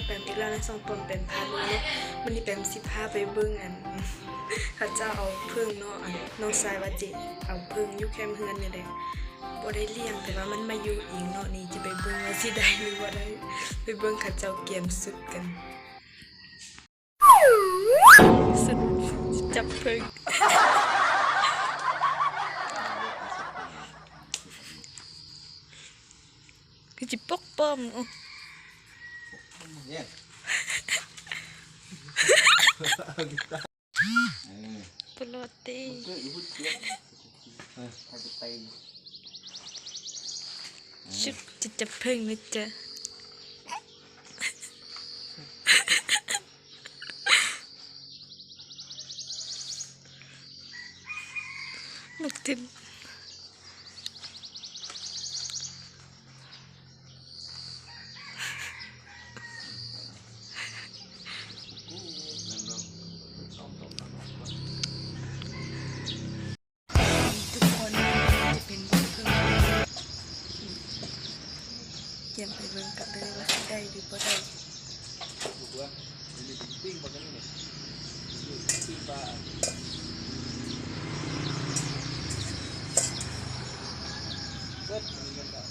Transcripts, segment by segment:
แปมอีกแล้วในช่องปอมแปมพาลุยเนาะมันนี่แปมสิพาไปเบิ่งอันเขาเจ้าเอาพึ่งเนาะอันน้องชายว่าจิเอาพึ่งอยู่แคมป์เฮือนนี่แหละบ่ได้เลี้ยงแต่ว่ามันมาอยู่เองเนาะนี่จะไปเบิ่งว่าสิได้หรือบ่ได้ไปเบิ่งเขาเจ้าเกมสุดกันสุดจับพึ่งคือจิปกป้อมเนี่ยปลอดตีชุดจะจับพึ่งนะจ๊ะนกทิมเยี่ยมไปเบิ่งกันเลยว่าได้หรือบ่ได้ถูกว่ามีปิ้งปลากันนี่ปิ้งปลาเกิดมีกันกัน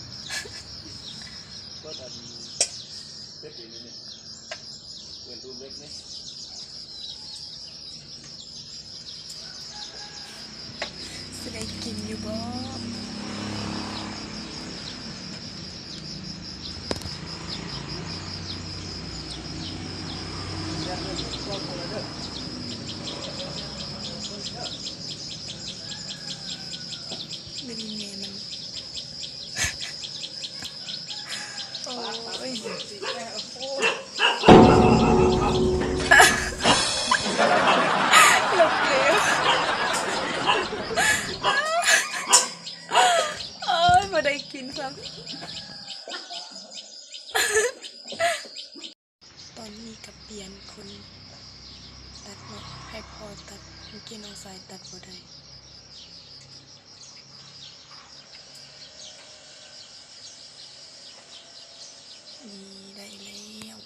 ก็อันเล็กนี่เนี่ยเกิดรูปเล็กนี่จะได้กินอยู่บ่ไม่ดีเมมันโอ้ยหลบเร็วโอ้ยไม่ได้กินซ้ำตอนนี้กับเปลี่ยนคนตัดเนาะให้พอตัดเมื่อกี้น้องสายตัดบ่ได้นี่ได้แล้ว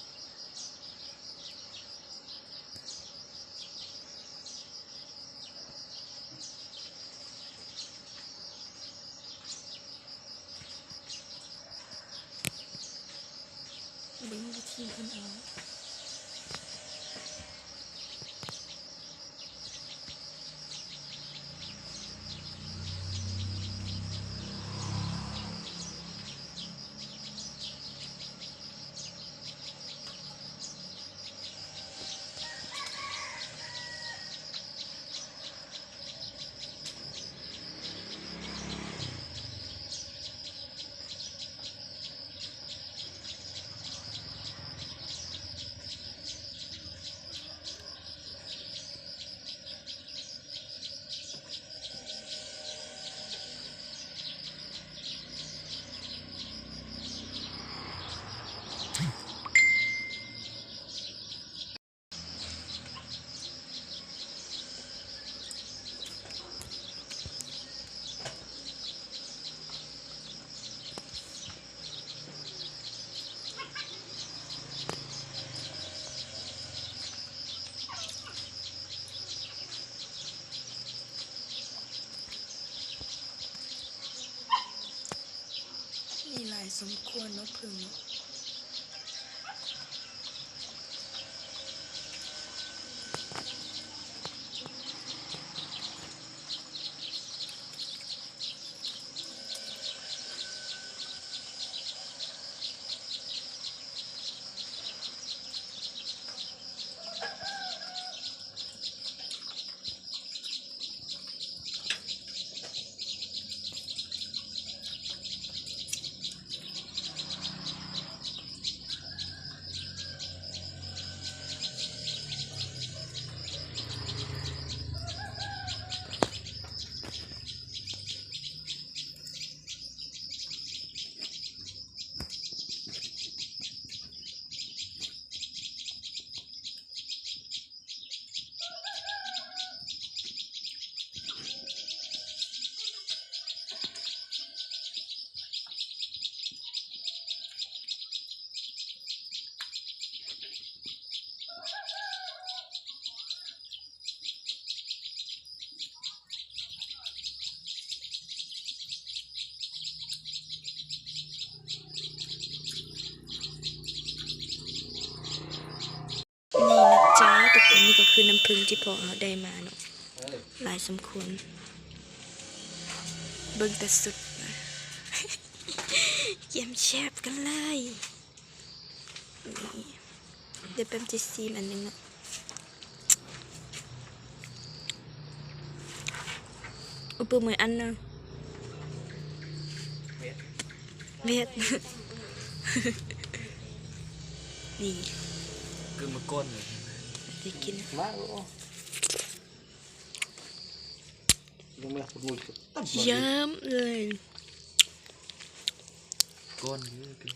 เบิ่งวิธีเพิ่นเอานี่หลายสมควรเนาะพึ่ง พึ่งที่พอเขาได้มาเนาะหลายสมควรเบิ่งแต่สุดเยี่ยมแชบกันเลยนี่เดี๋ยวแป๊บจะซีมอันนึงเนาะอุปมืออันนึงเม็ด นี่ คือมาก้นเลย จะกิน มาโอ้ยังไม่พูดตัด เยิ้มเลย ก้นนี่คือ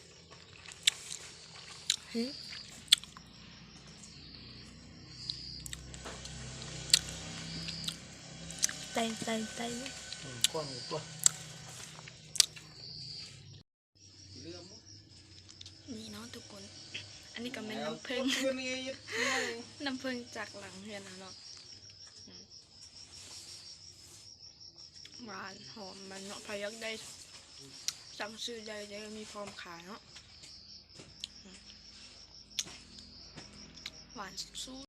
ไตก้นตัว นี่เนาะทุกคน อันนี้ก็เป็นน้ำผึ้งน้ำผึ้งจากหลังเฮือนนะเนาะหวานหอมมันเนาะพายักได้สั่งซื้อได้จะมีพร้อมขายเนาะหวานสู้